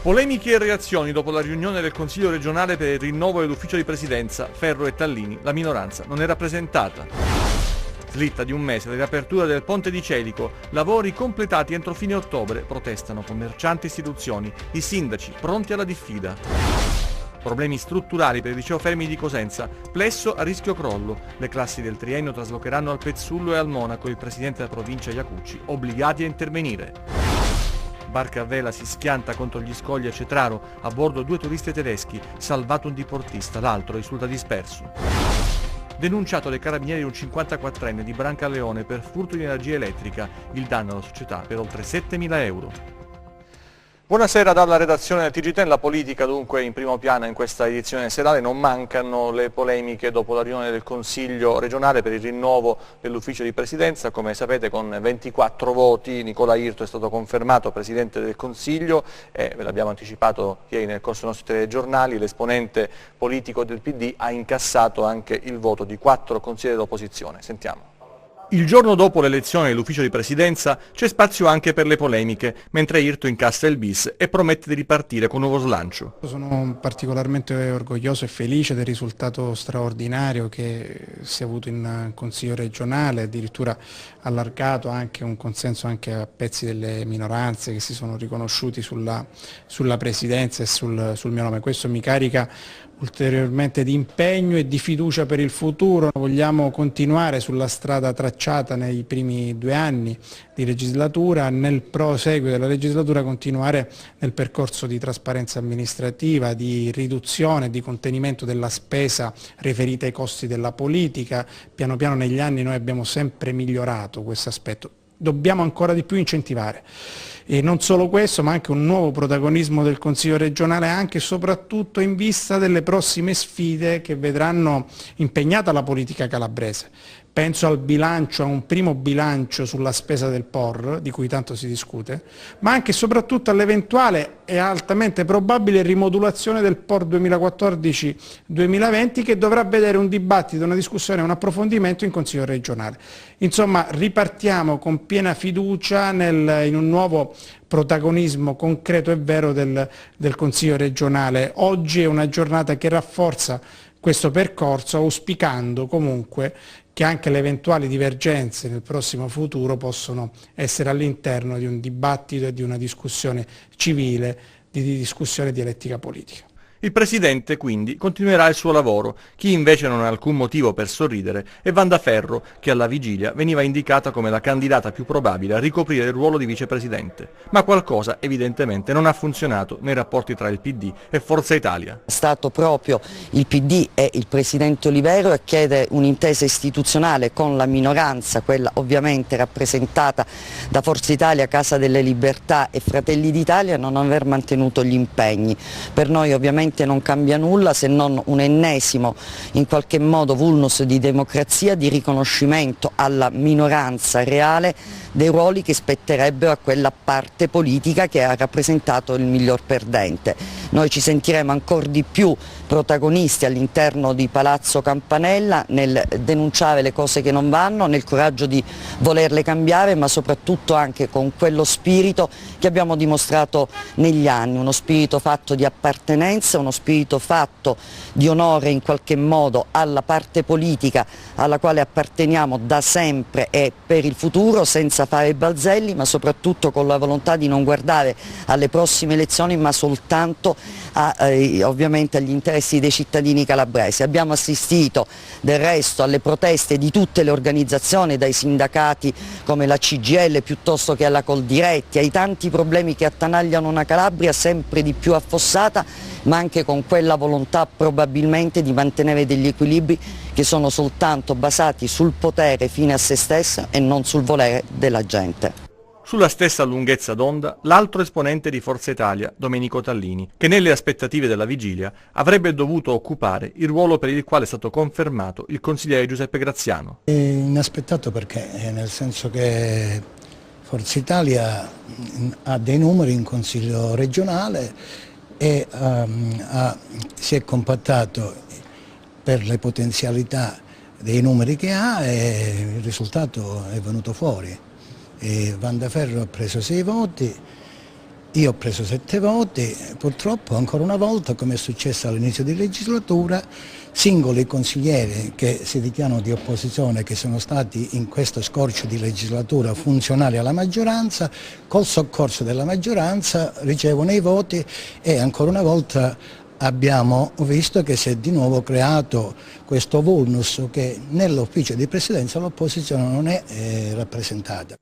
Polemiche e reazioni dopo la riunione del Consiglio regionale per il rinnovo dell'ufficio di presidenza. Ferro e Tallini, la minoranza non è rappresentata. Slitta di un mese la riapertura del Ponte di Celico, lavori completati entro fine ottobre, protestano commercianti e istituzioni, i sindaci pronti alla diffida. Problemi strutturali per il liceo Fermi di Cosenza, plesso a rischio crollo, le classi del triennio traslocheranno al Pezzullo e al Monaco, il presidente della provincia Iacucci, obbligati a intervenire. Barca a vela si schianta contro gli scogli a Cetraro, a bordo 2 turisti tedeschi, salvato un diportista, l'altro risulta disperso. Denunciato dai carabinieri un 54enne di Brancaleone per furto di energia elettrica, il danno alla società per oltre 7.000 euro. Buonasera dalla redazione del TG10, la politica dunque in primo piano in questa edizione serale, non mancano le polemiche dopo la riunione del Consiglio regionale per il rinnovo dell'ufficio di presidenza. Come sapete, con 24 voti Nicola Irto è stato confermato Presidente del Consiglio e ve l'abbiamo anticipato ieri nel corso dei nostri telegiornali, l'esponente politico del PD ha incassato anche il voto di 4 consiglieri dell'opposizione. Sentiamo. Il giorno dopo l'elezione dell'ufficio di presidenza c'è spazio anche per le polemiche, mentre Irto incassa il bis e promette di ripartire con nuovo slancio. Sono particolarmente orgoglioso e felice del risultato straordinario che si è avuto in Consiglio regionale, addirittura allargato anche un consenso anche a pezzi delle minoranze che si sono riconosciuti sulla presidenza e sul mio nome. Questo mi carica ulteriormente di impegno e di fiducia per il futuro. Vogliamo continuare sulla strada tracciata nei primi 2 anni di legislatura, nel proseguo della legislatura continuare nel percorso di trasparenza amministrativa, di riduzione, di contenimento della spesa riferita ai costi della politica. Piano piano negli anni noi abbiamo sempre migliorato questo aspetto. Dobbiamo ancora di più incentivare. E non solo questo, ma anche un nuovo protagonismo del Consiglio regionale, anche e soprattutto in vista delle prossime sfide che vedranno impegnata la politica calabrese. Penso al bilancio, a un primo bilancio sulla spesa del POR, di cui tanto si discute, ma anche e soprattutto all'eventuale e altamente probabile rimodulazione del POR 2014-2020 che dovrà vedere un dibattito, una discussione, un approfondimento in Consiglio regionale. Insomma, ripartiamo con piena fiducia in un nuovo protagonismo concreto e vero del Consiglio regionale. Oggi è una giornata che rafforza questo percorso, auspicando comunque che anche le eventuali divergenze nel prossimo futuro possono essere all'interno di un dibattito e di una discussione civile, di discussione dialettica politica. Il Presidente quindi continuerà il suo lavoro, chi invece non ha alcun motivo per sorridere è Wanda Ferro, che alla vigilia veniva indicata come la candidata più probabile a ricoprire il ruolo di vicepresidente. Ma qualcosa evidentemente non ha funzionato nei rapporti tra il PD e Forza Italia. È stato proprio il PD e il Presidente Olivero a chiedere un'intesa istituzionale con la minoranza, quella ovviamente rappresentata da Forza Italia, Casa delle Libertà e Fratelli d'Italia, non aver mantenuto gli impegni. Per noi ovviamente non cambia nulla se non un ennesimo in qualche modo vulnus di democrazia, di riconoscimento alla minoranza reale dei ruoli che spetterebbero a quella parte politica che ha rappresentato il miglior perdente. Noi ci sentiremo ancora di più protagonisti all'interno di Palazzo Campanella nel denunciare le cose che non vanno, nel coraggio di volerle cambiare, ma soprattutto anche con quello spirito che abbiamo dimostrato negli anni, uno spirito fatto di appartenenza, uno spirito fatto di onore in qualche modo alla parte politica alla quale apparteniamo da sempre e per il futuro, senza fare balzelli, ma soprattutto con la volontà di non guardare alle prossime elezioni ma soltanto ovviamente agli interessi dei cittadini calabresi. Abbiamo assistito del resto alle proteste di tutte le organizzazioni, dai sindacati come la CGIL piuttosto che alla Coldiretti, ai tanti problemi che attanagliano una Calabria sempre di più affossata, ma anche con quella volontà probabilmente di mantenere degli equilibri che sono soltanto basati sul potere fine a se stesso e non sul volere della gente. Sulla stessa lunghezza d'onda, l'altro esponente di Forza Italia, Domenico Tallini, che nelle aspettative della vigilia avrebbe dovuto occupare il ruolo per il quale è stato confermato il consigliere Giuseppe Graziano. È inaspettato perché, nel senso che Forza Italia ha dei numeri in Consiglio regionale e si è compattato per le potenzialità dei numeri che ha e il risultato è venuto fuori. E Wanda Ferro ha preso 6 voti Io ho preso 7 voti, purtroppo ancora una volta, come è successo all'inizio di legislatura, singoli consiglieri che si dichiarano di opposizione, che sono stati in questo scorcio di legislatura funzionali alla maggioranza, col soccorso della maggioranza ricevono i voti e ancora una volta abbiamo visto che si è di nuovo creato questo vulnus che nell'ufficio di presidenza l'opposizione non è rappresentata.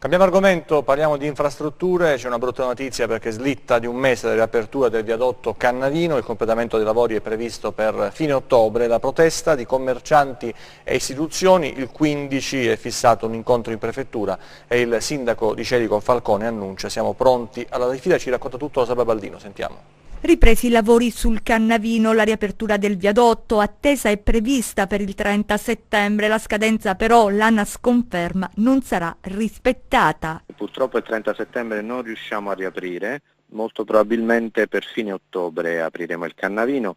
Cambiamo argomento, parliamo di infrastrutture, c'è una brutta notizia perché slitta di un mese la riapertura del viadotto Cannavino, il completamento dei lavori è previsto per fine ottobre, la protesta di commercianti e istituzioni, il 15 è fissato un incontro in prefettura e il sindaco di Celico Falcone annuncia siamo pronti alla diffida, ci racconta tutto la Sabba Baldino, sentiamo. Ripresi i lavori sul Cannavino, la riapertura del viadotto attesa è prevista per il 30 settembre, la scadenza però l'ANAS conferma non sarà rispettata. Purtroppo il 30 settembre non riusciamo a riaprire, molto probabilmente per fine ottobre apriremo il Cannavino,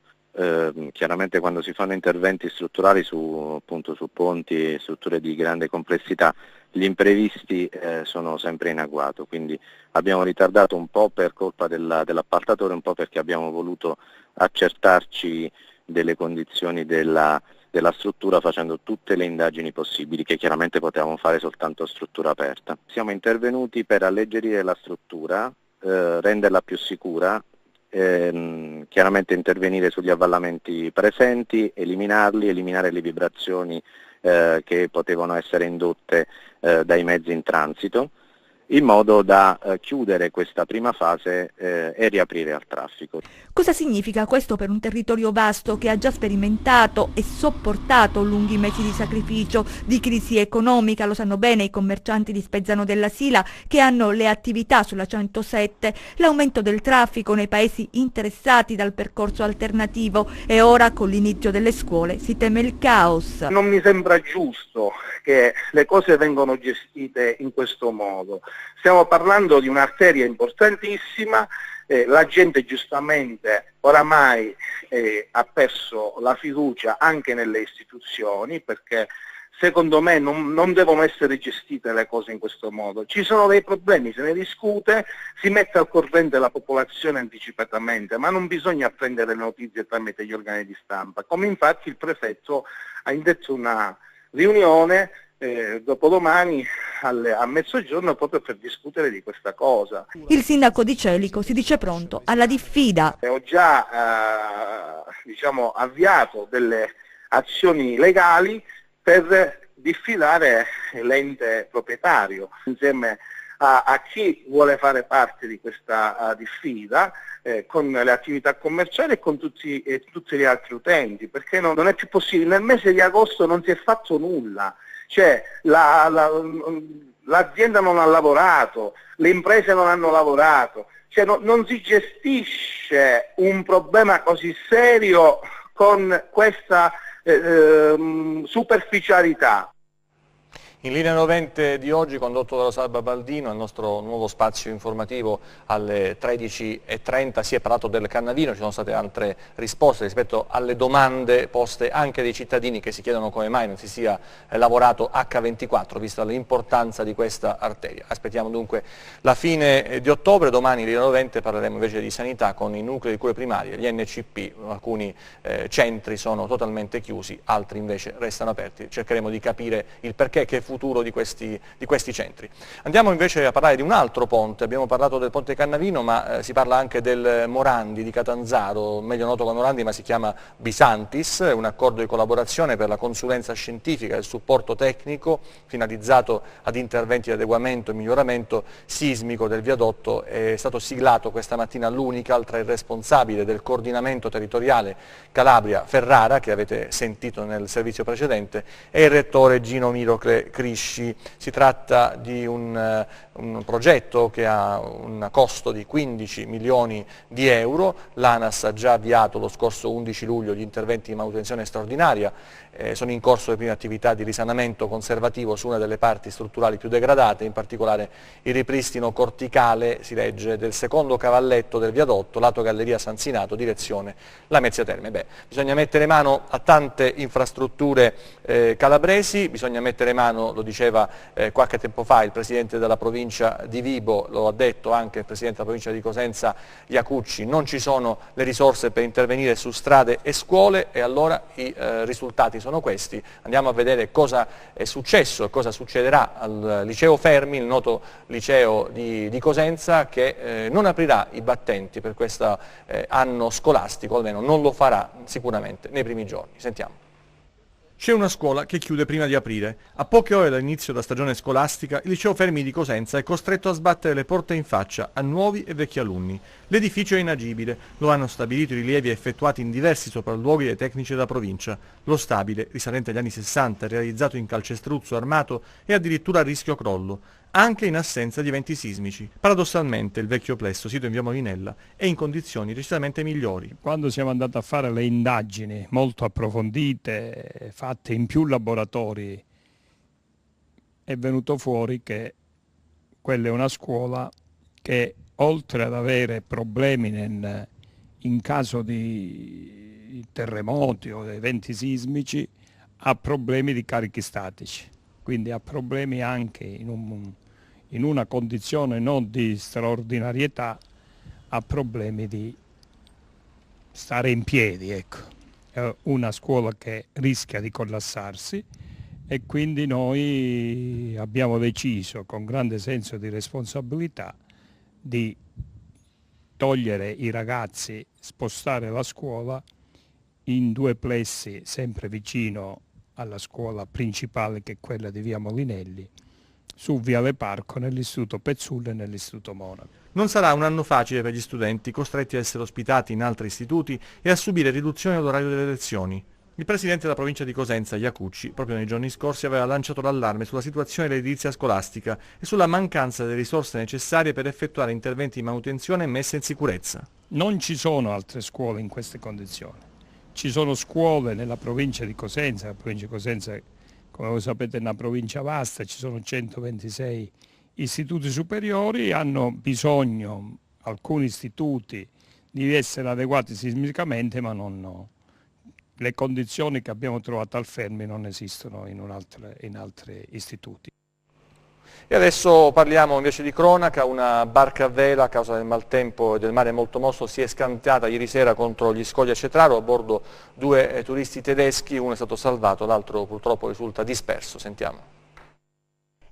chiaramente quando si fanno interventi strutturali appunto, su ponti e strutture di grande complessità gli imprevisti sono sempre in agguato, quindi abbiamo ritardato un po' per colpa dell'appaltatore, un po' perché abbiamo voluto accertarci delle condizioni della struttura facendo tutte le indagini possibili che chiaramente potevamo fare soltanto a struttura aperta. Siamo intervenuti per alleggerire la struttura, renderla più sicura, chiaramente intervenire sugli avvallamenti presenti, eliminare le vibrazioni che potevano essere indotte dai mezzi in transito, in modo da chiudere questa prima fase e riaprire al traffico. Cosa significa questo per un territorio vasto che ha già sperimentato e sopportato lunghi mesi di sacrificio, di crisi economica? Lo sanno bene i commercianti di Spezzano della Sila che hanno le attività sulla 107, l'aumento del traffico nei paesi interessati dal percorso alternativo e ora con l'inizio delle scuole si teme il caos. Non mi sembra giusto che le cose vengano gestite in questo modo. Stiamo parlando di un'arteria importantissima, la gente giustamente oramai ha perso la fiducia anche nelle istituzioni perché secondo me non devono essere gestite le cose in questo modo. Ci sono dei problemi, se ne discute, si mette al corrente la popolazione anticipatamente, ma non bisogna prendere le notizie tramite gli organi di stampa, come infatti il prefetto ha indetto una riunione dopodomani a mezzogiorno proprio per discutere di questa cosa. Il sindaco di Celico si dice pronto alla diffida. Ho già avviato delle azioni legali per diffidare l'ente proprietario insieme a chi vuole fare parte di questa diffida con le attività commerciali e con tutti gli altri utenti, perché non è più possibile. Nel mese di agosto non si è fatto nulla. Cioè l'azienda non ha lavorato, le imprese non hanno lavorato, cioè non si gestisce un problema così serio con questa superficialità. In linea 90 di oggi, condotto dalla Sabba Baldino, il nostro nuovo spazio informativo alle 13:30 si è parlato del Cannavino, ci sono state altre risposte rispetto alle domande poste anche dei cittadini che si chiedono come mai non si sia lavorato H24, vista l'importanza di questa arteria. Aspettiamo dunque la fine di ottobre, domani in linea 90 parleremo invece di sanità con i nuclei di cure primarie, gli NCP, alcuni centri sono totalmente chiusi, altri invece restano aperti, cercheremo di capire il perché, che futuro di questi centri. Andiamo invece a parlare di un altro ponte, abbiamo parlato del ponte Cannavino ma si parla anche del Morandi di Catanzaro, meglio noto come Morandi ma si chiama Bisantis, un accordo di collaborazione per la consulenza scientifica e il supporto tecnico finalizzato ad interventi di adeguamento e miglioramento sismico del viadotto, è stato siglato questa mattina all'Unical tra il responsabile del coordinamento territoriale Calabria Ferrara, che avete sentito nel servizio precedente, e il rettore Gino Mirocle Crisci. Si tratta di un progetto che ha un costo di 15 milioni di euro, l'ANAS ha già avviato lo scorso 11 luglio gli interventi di manutenzione straordinaria, sono in corso le prime attività di risanamento conservativo su una delle parti strutturali più degradate, in particolare il ripristino corticale, si legge, del secondo cavalletto del viadotto, lato Galleria San Sinato, direzione Lamezia Terme. Bisogna mettere mano a tante infrastrutture calabresi, bisogna mettere mano almeno lo diceva qualche tempo fa il presidente della provincia di Vibo, lo ha detto anche il presidente della provincia di Cosenza Iacucci, non ci sono le risorse per intervenire su strade e scuole e allora i risultati sono questi. Andiamo a vedere cosa è successo e cosa succederà al liceo Fermi, il noto liceo di Cosenza, che non aprirà i battenti per questo anno scolastico, almeno non lo farà sicuramente nei primi giorni. Sentiamo. C'è una scuola che chiude prima di aprire. A poche ore dall'inizio della stagione scolastica, il liceo Fermi di Cosenza è costretto a sbattere le porte in faccia a nuovi e vecchi alunni. L'edificio è inagibile, lo hanno stabilito i rilievi effettuati in diversi sopralluoghi dei tecnici della provincia. Lo stabile, risalente agli anni 60, realizzato in calcestruzzo armato, è addirittura a rischio crollo, anche in assenza di eventi sismici. Paradossalmente il vecchio plesso, sito in via Molinella, è in condizioni decisamente migliori. Quando siamo andati a fare le indagini molto approfondite, fatte in più laboratori, è venuto fuori che quella è una scuola che, oltre ad avere problemi in caso di terremoti o eventi sismici, ha problemi di carichi statici, quindi ha problemi anche in una condizione non di straordinarietà, ha problemi di stare in piedi, ecco. È una scuola che rischia di collassarsi e quindi noi abbiamo deciso con grande senso di responsabilità di togliere i ragazzi, spostare la scuola in due plessi sempre vicino alla scuola principale, che è quella di via Molinelli, su Viale Parco, nell'istituto Pezzullo e nell'istituto Monaco. Non sarà un anno facile per gli studenti, costretti a essere ospitati in altri istituti e a subire riduzioni all'orario delle lezioni. Il presidente della provincia di Cosenza, Iacucci, proprio nei giorni scorsi aveva lanciato l'allarme sulla situazione dell'edilizia scolastica e sulla mancanza delle risorse necessarie per effettuare interventi di manutenzione e messa in sicurezza. Non ci sono altre scuole in queste condizioni. Ci sono scuole nella provincia di Cosenza, la provincia di Cosenza, come voi sapete, è una provincia vasta, ci sono 126 istituti superiori, hanno bisogno alcuni istituti di essere adeguati sismicamente, ma le condizioni che abbiamo trovato al Fermi non esistono in altri istituti. E adesso parliamo invece di cronaca. Una barca a vela, a causa del maltempo e del mare molto mosso, si è scagliata ieri sera contro gli scogli a Cetraro. A bordo due turisti tedeschi, uno è stato salvato, l'altro purtroppo risulta disperso. Sentiamo.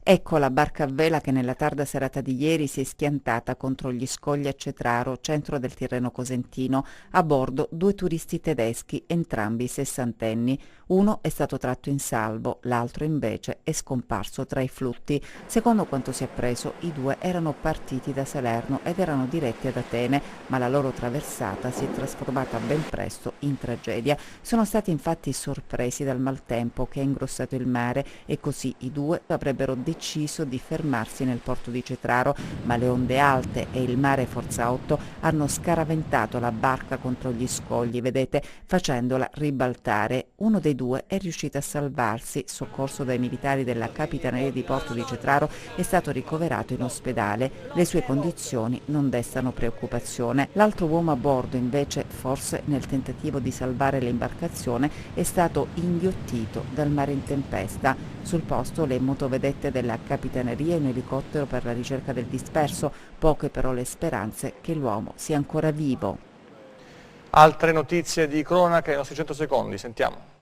Ecco la barca a vela che nella tarda serata di ieri si è schiantata contro gli scogli a Cetraro, centro del Tirreno cosentino. A bordo due turisti tedeschi, entrambi sessantenni. Uno è stato tratto in salvo, l'altro invece è scomparso tra i flutti. Secondo quanto si è appreso, i due erano partiti da Salerno ed erano diretti ad Atene, ma la loro traversata si è trasformata ben presto in tragedia. Sono stati infatti sorpresi dal maltempo che ha ingrossato il mare e così i due avrebbero deciso di fermarsi nel porto di Cetraro, ma le onde alte e il mare forza 8 hanno scaraventato la barca contro gli scogli, vedete, facendola ribaltare. Uno dei due è riuscito a salvarsi, soccorso dai militari della Capitaneria di Porto di Cetraro, è stato ricoverato in ospedale. Le sue condizioni non destano preoccupazione. L'altro uomo a bordo, invece, forse nel tentativo di salvare l'imbarcazione, è stato inghiottito dal mare in tempesta. Sul posto le motovedette della Capitaneria e un elicottero per la ricerca del disperso, poche però le speranze che l'uomo sia ancora vivo. Altre notizie di cronaca ai nostri 100 secondi, sentiamo.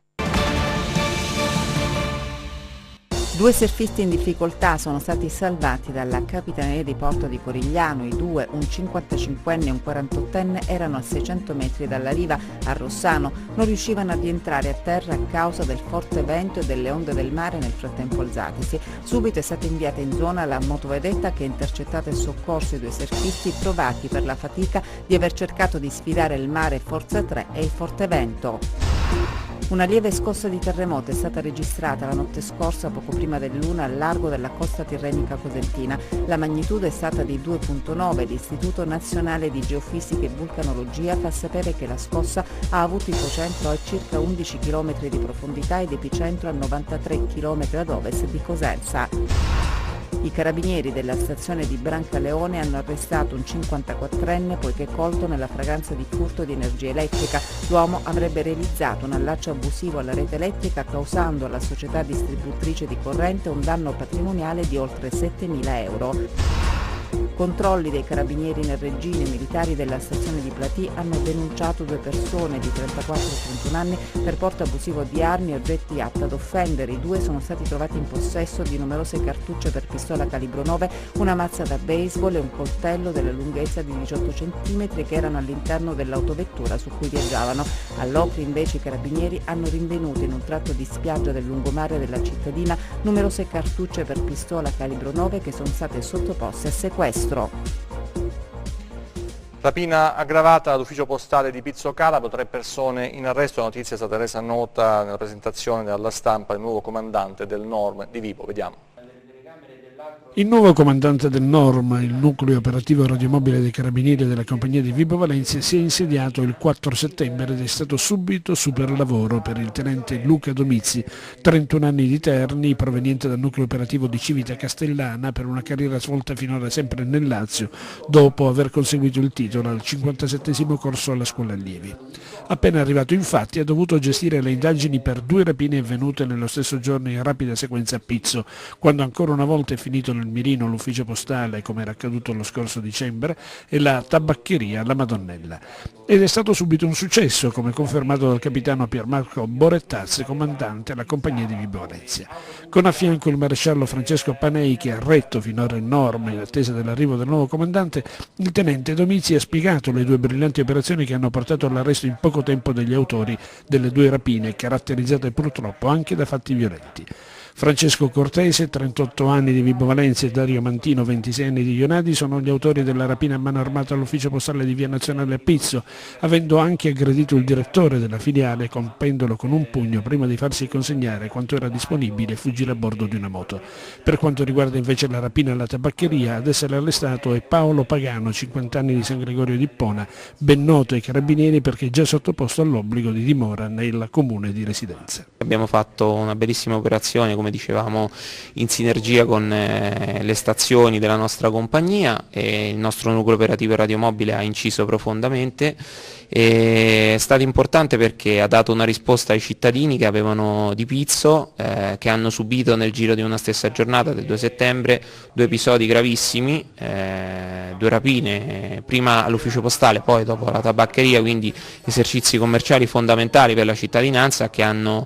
Due surfisti in difficoltà sono stati salvati dalla Capitaneria di Porto di Corigliano. I due, un 55enne e un 48enne, erano a 600 metri dalla riva a Rossano. Non riuscivano a rientrare a terra a causa del forte vento e delle onde del mare nel frattempo alzatisi. Subito è stata inviata in zona la motovedetta che ha intercettato e soccorso i due surfisti, provati per la fatica di aver cercato di sfidare il mare forza 3 e il forte vento. Una lieve scossa di terremoto è stata registrata la notte scorsa, poco prima dell'una, al largo della costa tirrenica cosentina. La magnitudo è stata di 2,9. L'Istituto Nazionale di Geofisica e Vulcanologia fa sapere che la scossa ha avuto ipocentro a circa 11 km di profondità ed epicentro a 93 km ad ovest di Cosenza. I carabinieri della stazione di Brancaleone hanno arrestato un 54enne poiché colto nella fragranza di furto di energia elettrica. L'uomo avrebbe realizzato un allaccio abusivo alla rete elettrica causando alla società distributrice di corrente un danno patrimoniale di oltre 7.000 euro. Controlli dei carabinieri nel Regina, i militari della stazione di Platì hanno denunciato 2 persone di 34 e 31 anni per porto abusivo di armi e oggetti atti ad offendere. I 2 sono stati trovati in possesso di numerose cartucce per pistola calibro 9, una mazza da baseball e un coltello della lunghezza di 18 cm che erano all'interno dell'autovettura su cui viaggiavano. All'Opri invece i carabinieri hanno rinvenuto in un tratto di spiaggia del lungomare della cittadina numerose cartucce per pistola calibro 9 che sono state sottoposte a sequestro. Rapina aggravata all'ufficio postale di Pizzo Calabro, 3 persone in arresto. La notizia è stata resa nota nella presentazione alla stampa del nuovo comandante del NORM di Vibo. Vediamo. Il nuovo comandante del NORM, il nucleo operativo radiomobile dei carabinieri della compagnia di Vibo Valentia, si è insediato il 4 settembre ed è stato subito superlavoro per il tenente Luca Domizzi, 31 anni di Terni, proveniente dal nucleo operativo di Civita Castellana, per una carriera svolta finora sempre nel Lazio, dopo aver conseguito il titolo al 57° corso alla scuola allievi. Appena arrivato infatti ha dovuto gestire le indagini per 2 rapine avvenute nello stesso giorno in rapida sequenza a Pizzo, quando ancora una volta è finito nel mirino l'ufficio postale, come era accaduto lo scorso dicembre, e la tabaccheria La Madonnella. Ed è stato subito un successo, come confermato dal capitano Piermarco Borettaz, comandante alla compagnia di Vibo Valentia. Con a fianco il maresciallo Francesco Panei, che ha retto finora il NORM in attesa dell'arrivo del nuovo comandante, il tenente Domizzi ha spiegato le 2 brillanti operazioni che hanno portato all'arresto in poco tempo degli autori delle 2 rapine, caratterizzate purtroppo anche da fatti violenti. Francesco Cortese, 38 anni di Vibo Valentia, e Dario Mantino, 26 anni di Ionadi, sono gli autori della rapina a mano armata all'ufficio postale di Via Nazionale a Pizzo, avendo anche aggredito il direttore della filiale colpendolo con un pugno prima di farsi consegnare quanto era disponibile e fuggire a bordo di una moto. Per quanto riguarda invece la rapina alla tabaccheria, ad essere arrestato è Paolo Pagano, 50 anni di San Gregorio di Ippona, ben noto ai carabinieri perché già sottoposto all'obbligo di dimora nel comune di residenza. Abbiamo fatto una bellissima operazione, come dicevamo, in sinergia con le stazioni della nostra compagnia, e il nostro nucleo operativo radiomobile ha inciso profondamente. È stato importante perché ha dato una risposta ai cittadini che avevano di Pizzo, che hanno subito nel giro di una stessa giornata del 2 settembre 2 episodi gravissimi, 2 rapine, prima all'ufficio postale, poi dopo alla tabaccheria, quindi esercizi commerciali fondamentali per la cittadinanza che hanno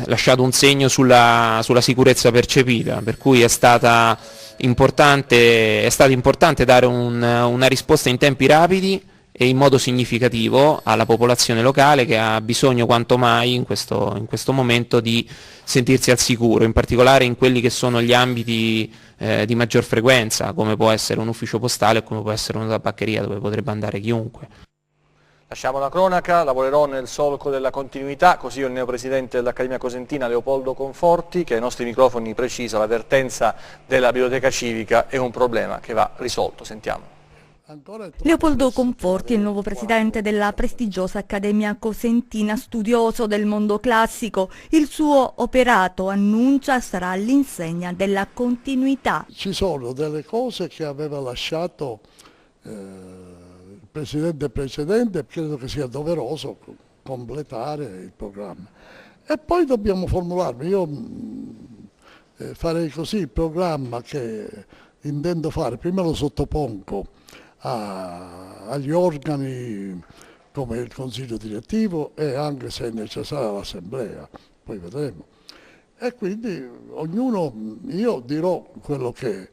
lasciato un segno sulla sicurezza percepita, per cui è stato importante dare una risposta in tempi rapidi e in modo significativo alla popolazione locale, che ha bisogno quanto mai in questo momento di sentirsi al sicuro, in particolare in quelli che sono gli ambiti di maggior frequenza, come può essere un ufficio postale o come può essere una tabaccheria, dove potrebbe andare chiunque. Lasciamo la cronaca, lavorerò nel solco della continuità, così il neopresidente dell'Accademia Cosentina Leopoldo Conforti, che ai nostri microfoni precisa l'avvertenza della biblioteca civica è un problema che va risolto. Sentiamo. Leopoldo Conforti è il nuovo presidente della prestigiosa Accademia Cosentina, studioso del mondo classico. Il suo operato, annuncia, sarà all'insegna della continuità. Ci sono delle cose che aveva lasciato il presidente precedente, credo che sia doveroso completare il programma. E poi dobbiamo formularmi, io farei così il programma che intendo fare, prima lo sottopongo agli organi come il consiglio direttivo e anche se è necessaria l'assemblea, poi vedremo. E quindi ognuno, io dirò quello che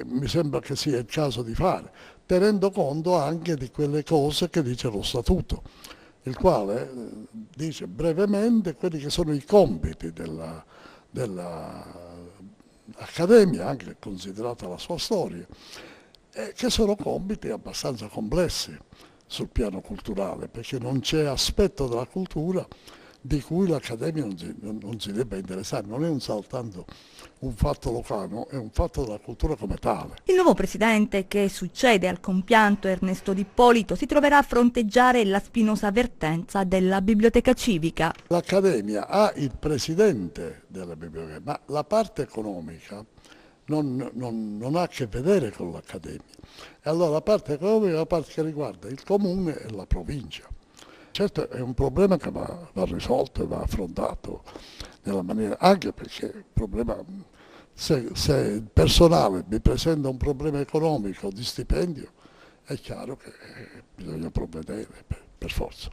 mi sembra che sia il caso di fare, tenendo conto anche di quelle cose che dice lo statuto, il quale dice brevemente quelli che sono i compiti dell'Accademia, anche considerata la sua storia, che sono compiti abbastanza complessi sul piano culturale, perché non c'è aspetto della cultura di cui l'Accademia non si debba interessare, non è soltanto un fatto locale, è un fatto della cultura come tale. Il nuovo presidente, che succede al compianto Ernesto D'Ippolito, si troverà a fronteggiare la spinosa vertenza della biblioteca civica. L'Accademia ha il presidente della biblioteca, ma la parte economica non ha a che vedere con l'Accademia. E allora la parte economica è la parte che riguarda il comune e la provincia. Certo è un problema che va risolto e va affrontato nella maniera, anche perché il problema, se il personale mi presenta un problema economico di stipendio, è chiaro che bisogna provvedere per forza.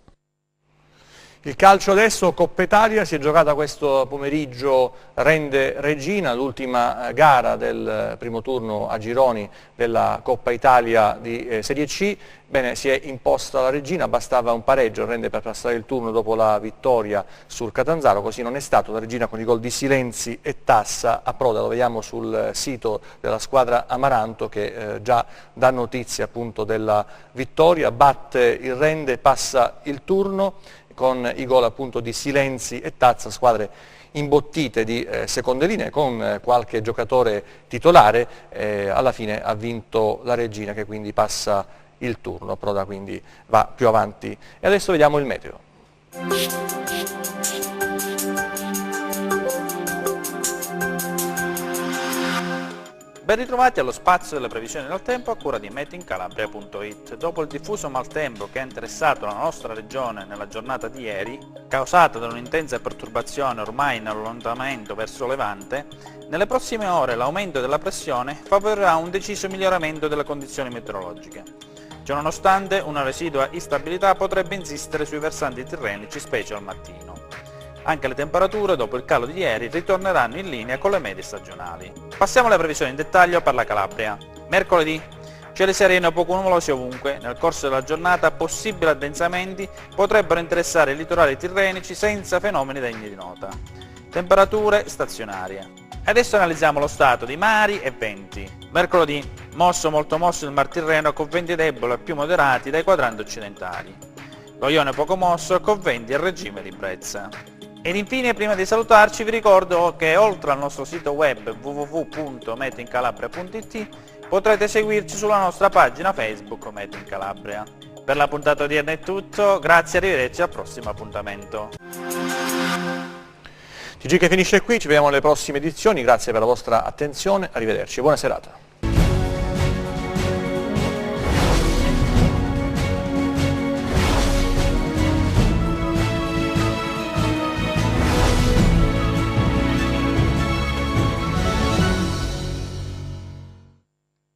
Il calcio adesso, Coppa Italia, si è giocata questo pomeriggio Rende Regina, l'ultima gara del primo turno a gironi della Coppa Italia di Serie C. Bene, si è imposta la Regina, bastava un pareggio al Rende per passare il turno dopo la vittoria sul Catanzaro, così non è stato. La Regina con i gol di Silenzi e Tassa approda, lo vediamo sul sito della squadra Amaranto che già dà notizia appunto della vittoria, batte il Rende, passa il turno con i gol appunto di Silenzi e Tazza, squadre imbottite di seconde linee con qualche giocatore titolare. Alla fine ha vinto la Regina, che quindi passa il turno, Proda quindi va più avanti. E adesso vediamo il meteo. Ben ritrovati allo spazio delle previsioni del tempo a cura di meteoincalabria.it. Dopo il diffuso maltempo che ha interessato la nostra regione nella giornata di ieri, causata da un'intensa perturbazione ormai in allontanamento verso Levante, nelle prossime ore l'aumento della pressione favorirà un deciso miglioramento delle condizioni meteorologiche. Ciononostante, una residua instabilità potrebbe insistere sui versanti tirrenici, specie al mattino. Anche le temperature, dopo il calo di ieri, ritorneranno in linea con le medie stagionali. Passiamo alle previsioni in dettaglio per la Calabria. Mercoledì, cieli sereni o poco nuvolosi ovunque. Nel corso della giornata possibili addensamenti potrebbero interessare i litorali tirrenici senza fenomeni degni di nota. Temperature stazionarie. Adesso analizziamo lo stato di mari e venti. Mercoledì, molto mosso il Mar Tirreno con venti deboli e più moderati dai quadranti occidentali. Lo Ionio poco mosso con venti a regime di brezza. Ed infine, prima di salutarci, vi ricordo che oltre al nostro sito web www.meteoincalabria.it potrete seguirci sulla nostra pagina Facebook Meteo in Calabria. Per la puntata odierna è tutto, grazie, arrivederci al prossimo appuntamento. TG che finisce qui, ci vediamo nelle prossime edizioni, grazie per la vostra attenzione, arrivederci, buona serata.